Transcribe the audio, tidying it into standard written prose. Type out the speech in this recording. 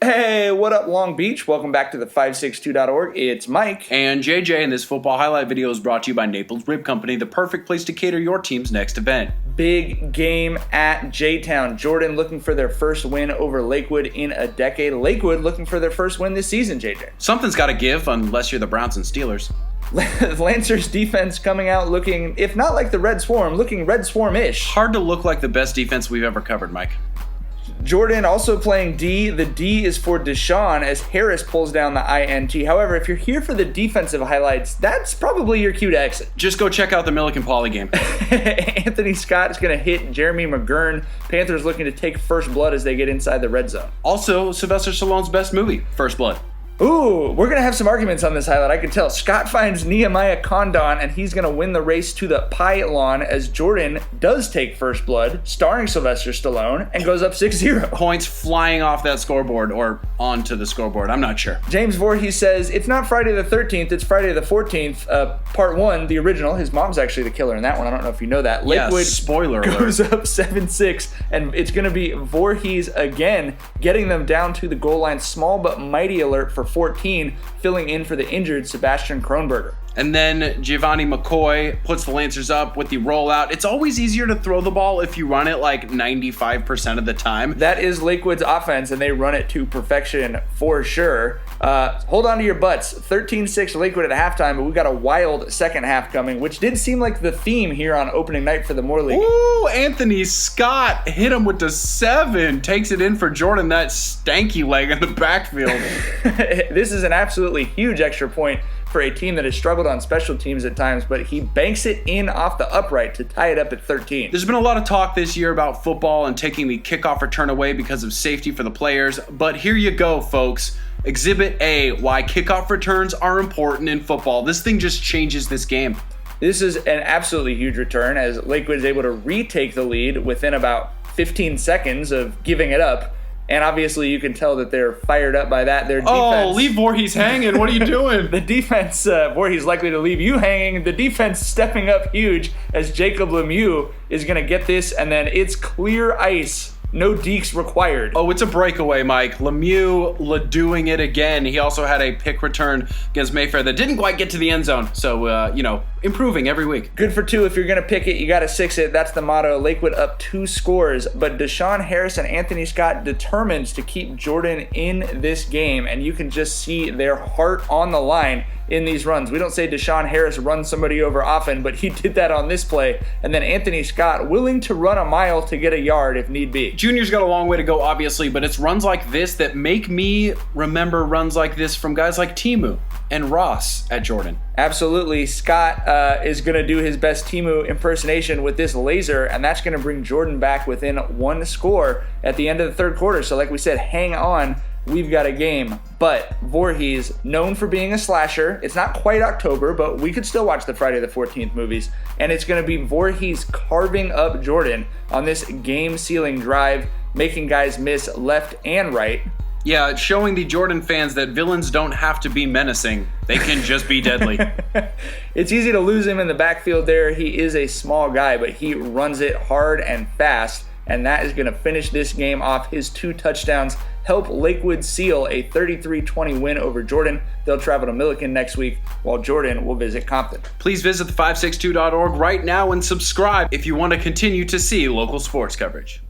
Hey, what up, Long Beach? Welcome back to the 562.org. It's Mike. And JJ, and this football highlight video is brought to you by Naples Rib Company, the perfect place to cater your team's next event. Big game at J-Town. Jordan looking for their first win over Lakewood in a decade. Lakewood looking for their first win this season, JJ. Something's got to give, unless you're the Browns and Steelers. Lancers defense coming out looking, if not like the Red Swarm, looking Red Swarm-ish. Hard to look like the best defense we've ever covered, Mike. Jordan also playing D. The D is for Deshaun as Harris pulls down the INT. However, if you're here for the defensive highlights, that's probably your cue to exit. Just go check out the Milliken Poly game. Anthony Scott is going to hit Jeremy McGurn. Panthers looking to take first blood as they get inside the red zone. Also, Sylvester Stallone's best movie, First Blood. Ooh, we're going to have some arguments on this highlight, I can tell. Scott finds Nehemiah Condon, and he's going to win the race to the pylon as Jordan does take first blood, starring Sylvester Stallone, and goes up 6-0. Points flying off that scoreboard, or onto the scoreboard, I'm not sure. James Voorhees says, it's not Friday the 13th, it's Friday the 14th. Part 1, the original. His mom's actually the killer in that one. I don't know if you know that. Lakewood spoiler goes alert. up 7-6, and it's going to be Voorhees again, getting them down to the goal line. Small but mighty alert for 14, filling in for the injured Sebastian Kronberger. And then Giovanni McCoy puts the Lancers up with the rollout. It's always easier to throw the ball if you run it like 95% of the time. That is Lakewood's offense, and they run it to perfection for sure. Hold on to your butts. 13-6 Lakewood at halftime, but we got a wild second half coming, which did seem like the theme here on opening night for the Moore League. Ooh, Anthony Scott hit him with the 7. Takes it in for Jordan, that stanky leg in the backfield. This is an absolutely huge extra point for a team that has struggled on special teams at times, but he banks it in off the upright to tie it up at 13. There's been a lot of talk this year about football and taking the kickoff return away because of safety for the players, but here you go, folks. Exhibit A, why kickoff returns are important in football. This thing just changes this game. This is an absolutely huge return as Lakewood is able to retake the lead within about 15 seconds of giving it up. And obviously, you can tell that they're fired up by that. Their defense. Oh, leave Voorhees hanging. What are you doing? The defense, Voorhees likely to leave you hanging. The defense stepping up huge as Jacob Lemieux is going to get this, and then it's clear ice. No dekes required. Oh, it's a breakaway, Mike. Lemieux doing it again. He also had a pick return against Mayfair that didn't quite get to the end zone. So, improving every week. Good for 2. If you're going to pick it, you got to 6 it. That's the motto. Lakewood up 2 scores. But Deshaun Harris and Anthony Scott determined to keep Jordan in this game. And you can just see their heart on the line in these runs. We don't say Deshaun Harris runs somebody over often, but he did that on this play. And then Anthony Scott willing to run a mile to get a yard if need be. Junior's got a long way to go, obviously, but it's runs like this that make me remember runs like this from guys like Timu and Ross at Jordan. Absolutely. Scott is going to do his best Timu impersonation with this laser, and that's going to bring Jordan back within 1 score at the end of the third quarter. So like we said, hang on. We've got a game. But Voorhees, known for being a slasher, it's not quite October, but we could still watch the Friday the 14th movies. And it's going to be Voorhees carving up Jordan on this game-sealing drive, making guys miss left and right. Yeah, it's showing the Jordan fans that villains don't have to be menacing. They can just be deadly. It's easy to lose him in the backfield there. He is a small guy, but he runs it hard and fast. And that is going to finish this game off. His 2 touchdowns help Lakewood seal a 33-20 win over Jordan. They'll travel to Milliken next week, while Jordan will visit Compton. Please visit the562.org right now and subscribe if you want to continue to see local sports coverage.